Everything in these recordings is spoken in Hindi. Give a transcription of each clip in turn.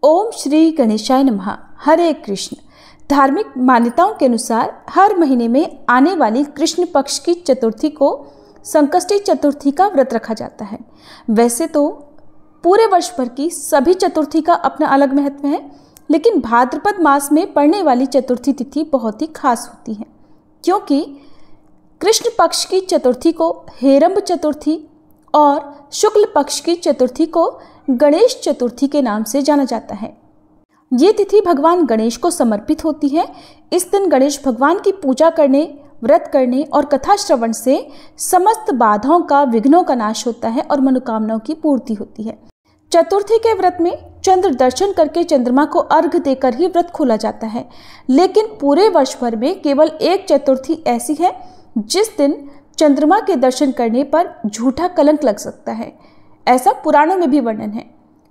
ओम श्री गणेशाय नमः। हरे कृष्ण। धार्मिक मान्यताओं के अनुसार हर महीने में आने वाली कृष्ण पक्ष की चतुर्थी को संकष्टी चतुर्थी का व्रत रखा जाता है। वैसे तो पूरे वर्ष भर की सभी चतुर्थी का अपना अलग महत्व है, लेकिन भाद्रपद मास में पड़ने वाली चतुर्थी तिथि बहुत ही खास होती है, क्योंकि कृष्ण पक्ष की चतुर्थी को हेरंब चतुर्थी और शुक्ल पक्ष की चतुर्थी को गणेश चतुर्थी के नाम से जाना जाता है। ये तिथि भगवान गणेश को समर्पित होती है। इस दिन गणेश भगवान की पूजा करने, व्रत करने और कथा श्रवण से समस्त बाधाओं का, विघ्नों का नाश होता है और मनोकामनाओं की पूर्ति होती है। चतुर्थी के व्रत में चंद्र दर्शन करके चंद्रमा को अर्घ्य देकर ही व्रत खोला जाता है, लेकिन पूरे वर्ष भर में केवल एक चतुर्थी ऐसी है जिस दिन चंद्रमा के दर्शन करने पर झूठा कलंक लग सकता है। ऐसा पुराणों में भी वर्णन है।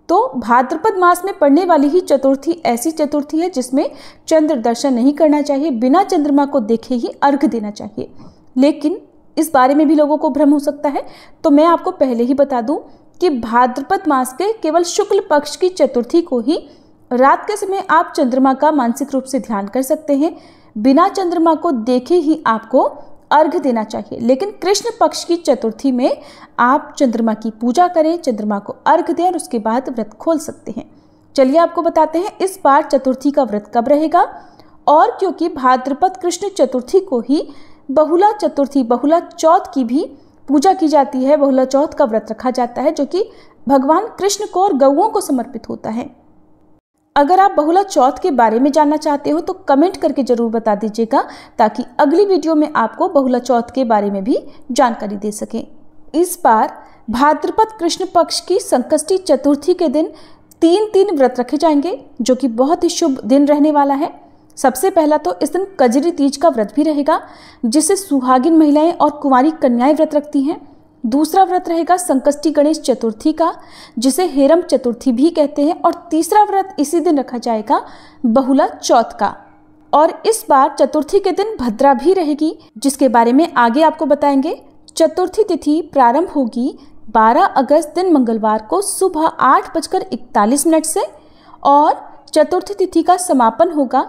तो भाद्रपद मास में पड़ने वाली ही चतुर्थी ऐसी चतुर्थी है जिसमें चंद्र दर्शन नहीं करना चाहिए, बिना चंद्रमा को देखे ही अर्घ्य देना चाहिए। लेकिन इस बारे में भी लोगों को भ्रम हो सकता है, तो मैं आपको पहले ही बता दूं कि भाद्रपद मास के केवल शुक्ल पक्ष की चतुर्थी को ही रात के समय आप चंद्रमा का मानसिक रूप से ध्यान कर सकते हैं। बिना चंद्रमा को देखे ही आपको अर्घ्य देना चाहिए। लेकिन कृष्ण पक्ष की चतुर्थी में आप चंद्रमा की पूजा करें, चंद्रमा को अर्घ्य दें और उसके बाद व्रत खोल सकते हैं। चलिए आपको बताते हैं इस बार चतुर्थी का व्रत कब रहेगा। और क्योंकि भाद्रपद कृष्ण चतुर्थी को ही बहुला चतुर्थी, बहुला चौथ की भी पूजा की जाती है, बहुला चौथ का व्रत रखा जाता है, जो कि भगवान कृष्ण को और गौओं को समर्पित होता है। अगर आप बहुला चौथ के बारे में जानना चाहते हो तो कमेंट करके जरूर बता दीजिएगा, ताकि अगली वीडियो में आपको बहुला चौथ के बारे में भी जानकारी दे सकें। इस बार भाद्रपद कृष्ण पक्ष की संकष्टी चतुर्थी के दिन तीन व्रत रखे जाएंगे, जो कि बहुत ही शुभ दिन रहने वाला है। सबसे पहला तो इस दिन कजरी तीज का व्रत भी रहेगा, जिसे सुहागिन महिलाएं और कुंवारी कन्याएं व्रत रखती हैं। दूसरा व्रत रहेगा संकष्टी गणेश चतुर्थी का, जिसे हेरम चतुर्थी भी कहते हैं। और तीसरा व्रत इसी दिन रखा जाएगा बहुला चौथ का। और इस बार चतुर्थी के दिन भद्रा भी रहेगी, जिसके बारे में आगे आपको बताएंगे। चतुर्थी तिथि प्रारंभ होगी 12 अगस्त दिन मंगलवार को सुबह 8:41 से और चतुर्थी तिथि का समापन होगा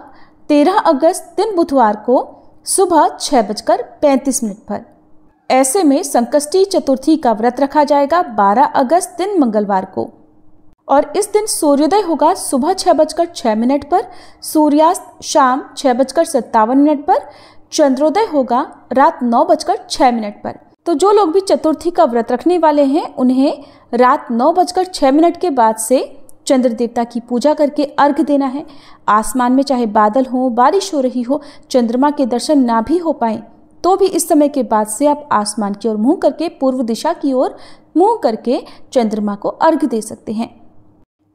13 अगस्त दिन बुधवार को सुबह 6:35 पर। ऐसे में संकष्टी चतुर्थी का व्रत रखा जाएगा 12 अगस्त दिन मंगलवार को। और इस दिन सूर्योदय होगा सुबह 6:06 पर, सूर्यास्त शाम 6:57 पर, चंद्रोदय होगा रात 9:06 पर। तो जो लोग भी चतुर्थी का व्रत रखने वाले हैं, उन्हें रात 9:06 के बाद से चंद्र देवता की पूजा करके अर्घ्य देना है। आसमान में चाहे बादल हो, बारिश हो रही हो, चंद्रमा के दर्शन ना भी हो पाए तो भी इस समय के बाद से आप आसमान की ओर मुंह करके, पूर्व दिशा की ओर मुंह करके चंद्रमा को अर्घ्य दे सकते हैं।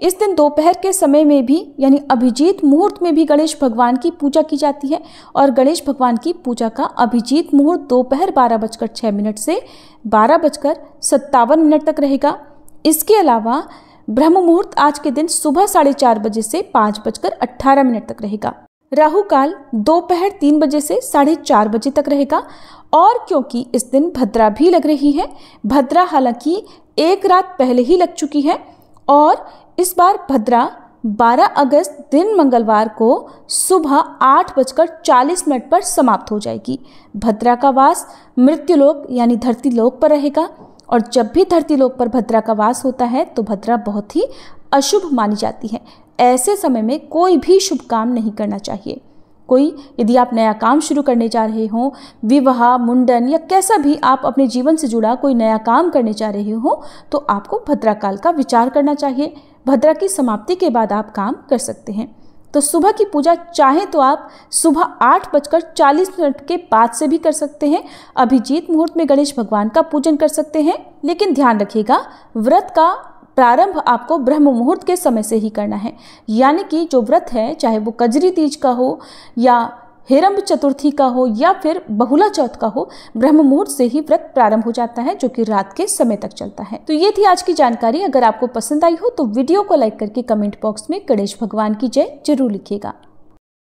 इस दिन दोपहर के समय में भी, यानी अभिजीत मुहूर्त में भी गणेश भगवान की पूजा की जाती है। और गणेश भगवान की पूजा का अभिजीत मुहूर्त दोपहर 12:06 से 12:57 तक रहेगा। इसके अलावा ब्रह्म मुहूर्त आज के दिन सुबह 4:30 बजे से 5:18 तक रहेगा। राहु काल दोपहर 3 बजे से 4:30 बजे तक रहेगा। और क्योंकि इस दिन भद्रा भी लग रही है, भद्रा हालांकि एक रात पहले ही लग चुकी है, और इस बार भद्रा 12 अगस्त दिन मंगलवार को सुबह 8:40 पर समाप्त हो जाएगी। भद्रा का वास मृत्युलोक यानी धरती लोक पर रहेगा। और जब भी धरती लोक पर भद्रा का वास होता है तो भद्रा बहुत ही अशुभ मानी जाती है। ऐसे समय में कोई भी शुभ काम नहीं करना चाहिए। यदि आप नया काम शुरू करने जा रहे हो, विवाह, मुंडन या कैसा भी आप अपने जीवन से जुड़ा कोई नया काम करने जा रहे हो, तो आपको भद्रा काल का विचार करना चाहिए। भद्रा की समाप्ति के बाद आप काम कर सकते हैं। तो सुबह की पूजा चाहे तो आप सुबह 8:40 के बाद से भी कर सकते हैं। अभिजीत मुहूर्त में गणेश भगवान का पूजन कर सकते हैं, लेकिन ध्यान रखिएगा व्रत का प्रारंभ आपको ब्रह्म मुहूर्त के समय से ही करना है। यानी कि जो व्रत है, चाहे वो कजरी तीज का हो या हेरंब चतुर्थी का हो या फिर बहुला चौथ का हो, ब्रह्म मुहूर्त से ही व्रत प्रारंभ हो जाता है, जो कि रात के समय तक चलता है। तो ये थी आज की जानकारी। अगर आपको पसंद आई हो तो वीडियो को लाइक करके कमेंट बॉक्स में गणेश भगवान की जय जरूर लिखिएगा।